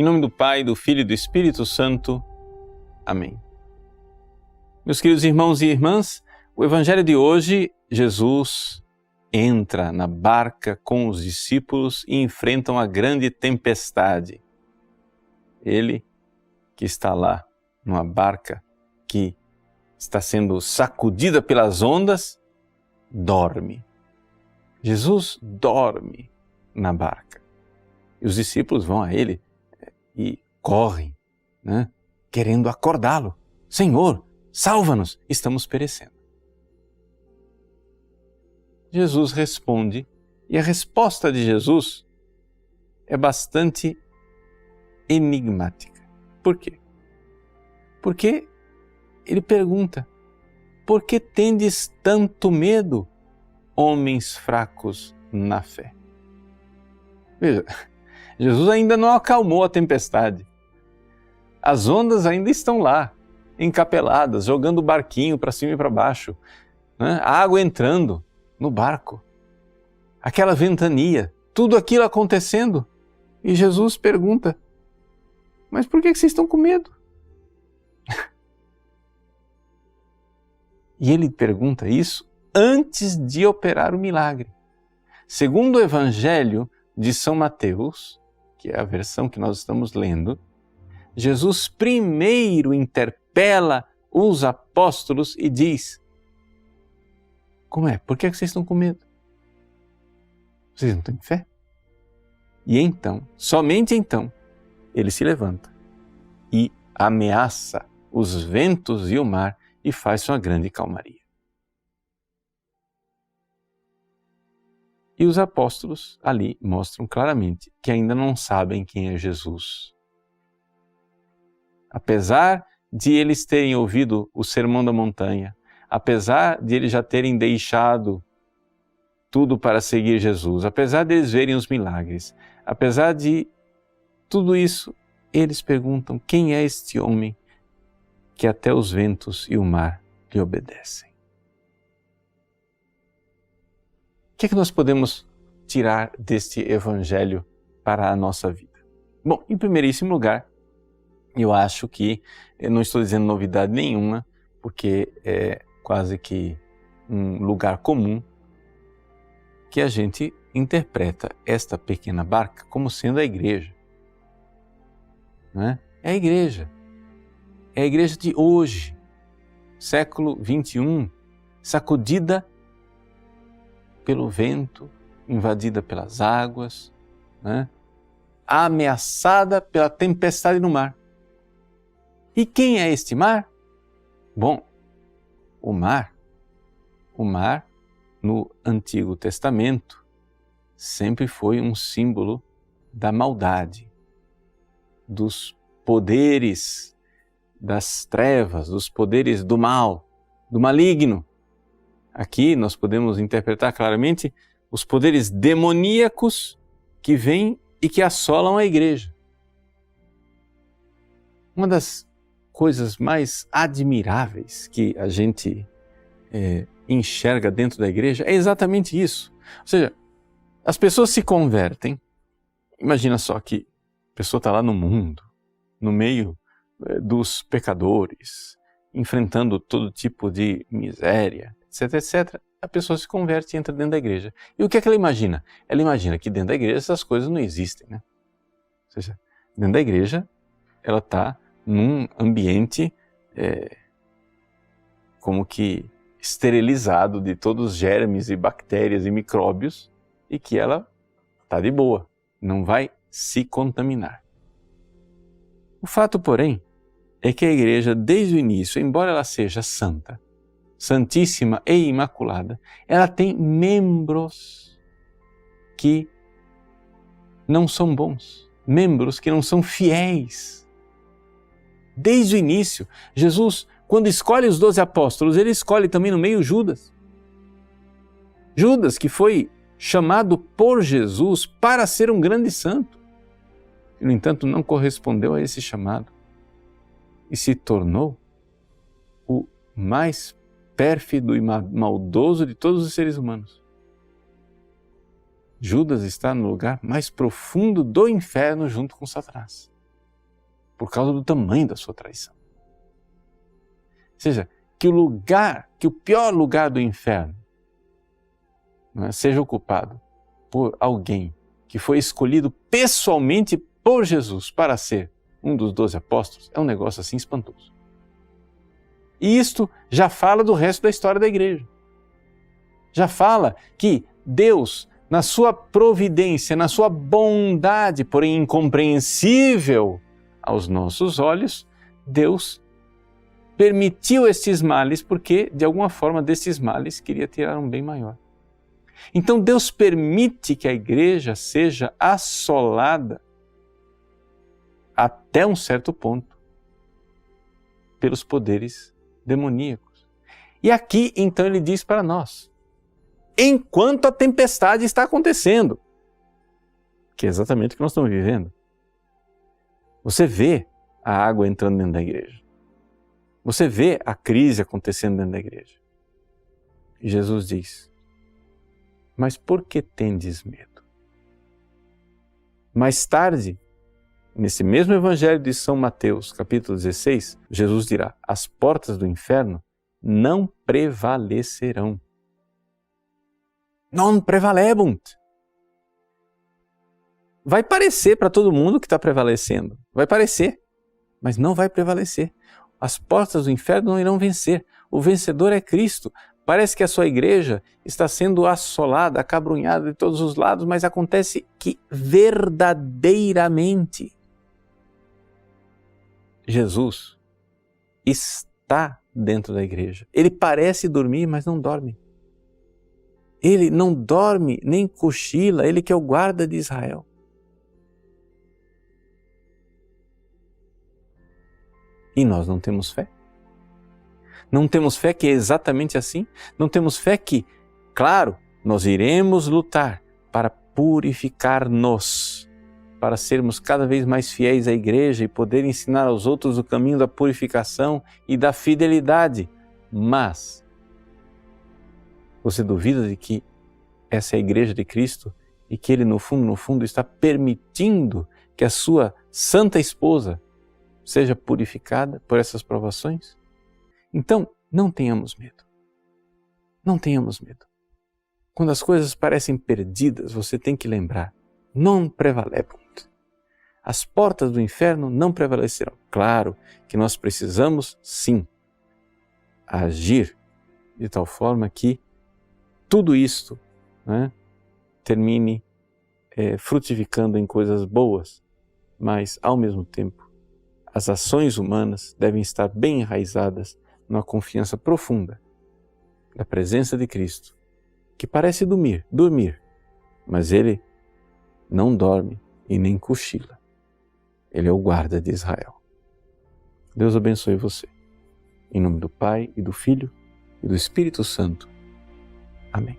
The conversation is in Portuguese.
Em nome do Pai, do Filho e do Espírito Santo. Amém. Meus queridos irmãos e irmãs, o Evangelho de hoje, Jesus entra na barca com os discípulos e enfrentam a grande tempestade. Ele, que está lá numa barca que está sendo sacudida pelas ondas, dorme. Jesus dorme na barca. E os discípulos vão a ele e correm, querendo acordá-lo. Senhor, salva-nos, estamos perecendo. Jesus responde, e a resposta de Jesus é bastante enigmática. Por quê? Porque ele pergunta: por que tendes tanto medo, homens fracos na fé? Veja, Jesus ainda não acalmou a tempestade. As ondas ainda estão lá, encapeladas, jogando o barquinho para cima e para baixo, a água entrando no barco, aquela ventania, tudo aquilo acontecendo. E Jesus pergunta: mas por que vocês estão com medo? E ele pergunta isso antes de operar o milagre. Segundo o Evangelho de São Mateus, que é a versão que nós estamos lendo, Jesus primeiro interpela os apóstolos e diz: como é? Por que vocês estão com medo? Vocês não têm fé? E então, somente então, ele se levanta e ameaça os ventos e o mar e faz sua grande calmaria. E os apóstolos ali mostram claramente que ainda não sabem quem é Jesus. Apesar de eles terem ouvido o Sermão da Montanha, apesar de eles já terem deixado tudo para seguir Jesus, apesar de eles verem os milagres, apesar de tudo isso, eles perguntam: quem é este homem que até os ventos e o mar lhe obedecem? O que é que nós podemos tirar deste Evangelho para a nossa vida? Bom, em primeiríssimo lugar, eu acho que, eu não estou dizendo novidade nenhuma, porque é quase que um lugar comum, que a gente interpreta esta pequena barca como sendo a igreja. Não é? É a igreja. É a igreja de hoje, século XXI, sacudida pelo vento, invadida pelas águas, ameaçada pela tempestade no mar. E quem é este mar? Bom, o mar no Antigo Testamento sempre foi um símbolo da maldade, dos poderes das trevas, dos poderes do mal, do maligno. Aqui nós podemos interpretar claramente os poderes demoníacos que vêm e que assolam a igreja. Uma das coisas mais admiráveis que a gente enxerga dentro da igreja é exatamente isso. Ou seja, as pessoas se convertem. Imagina só que a pessoa está lá no mundo, no meio dos pecadores, enfrentando todo tipo de miséria, etc, etc. A pessoa se converte e entra dentro da igreja. E o que é que ela imagina? Ela imagina que dentro da igreja essas coisas não existem, Ou seja, dentro da igreja ela está num ambiente como que esterilizado de todos os germes e bactérias e micróbios e que ela está de boa, não vai se contaminar. O fato, porém, é que a igreja, desde o início, embora ela seja santa, santíssima e imaculada, ela tem membros que não são bons, membros que não são fiéis. Desde o início, Jesus, quando escolhe os 12 apóstolos, ele escolhe também no meio Judas. Judas, que foi chamado por Jesus para ser um grande santo. E, no entanto, não correspondeu a esse chamado e se tornou o mais pérfido e maldoso de todos os seres humanos. Judas está no lugar mais profundo do inferno junto com Satanás. por causa do tamanho da sua traição. Ou seja, que o pior lugar do inferno, não é, seja ocupado por alguém que foi escolhido pessoalmente por Jesus para ser um dos 12 apóstolos, é um negócio assim espantoso. E isto já fala do resto da história da igreja. Já fala que Deus, na sua providência, na sua bondade, porém incompreensível aos nossos olhos, Deus permitiu estes males porque, de alguma forma, desses males queria tirar um bem maior. Então Deus permite que a igreja seja assolada até um certo ponto pelos poderes demoníacos. E aqui, então, ele diz para nós, enquanto a tempestade está acontecendo, que é exatamente o que nós estamos vivendo, você vê a água entrando dentro da igreja. Você vê a crise acontecendo dentro da igreja. E Jesus diz, mas por que tendes medo? Mais tarde, nesse mesmo Evangelho de São Mateus, capítulo 16, Jesus dirá, as portas do inferno não prevalecerão. Non prevalebunt. Vai parecer para todo mundo que está prevalecendo. Vai parecer, mas não vai prevalecer. As portas do inferno não irão vencer. O vencedor é Cristo. Parece que a sua igreja está sendo assolada, acabrunhada de todos os lados, mas acontece que verdadeiramente Jesus está dentro da igreja. Ele parece dormir, mas não dorme. Ele não dorme nem cochila, ele que é o guarda de Israel. E nós não temos fé? Não temos fé que é exatamente assim? Não temos fé que, claro, nós iremos lutar para purificar-nos, para sermos cada vez mais fiéis à igreja e poder ensinar aos outros o caminho da purificação e da fidelidade. Mas você duvida de que essa é a igreja de Cristo e que Ele, no fundo, está permitindo que a sua santa esposa seja purificada por essas provações? Então, não tenhamos medo. Não tenhamos medo. Quando as coisas parecem perdidas, você tem que lembrar, non prevalebunt. As portas do inferno não prevalecerão. Claro que nós precisamos, sim, agir de tal forma que tudo isto, né, termine frutificando em coisas boas, mas, ao mesmo tempo, as ações humanas devem estar bem enraizadas numa confiança profunda da presença de Cristo, que parece dormir, mas Ele não dorme e nem cochila. Ele é o guarda de Israel. Deus abençoe você. Em nome do Pai, e do Filho, e do Espírito Santo. Amém.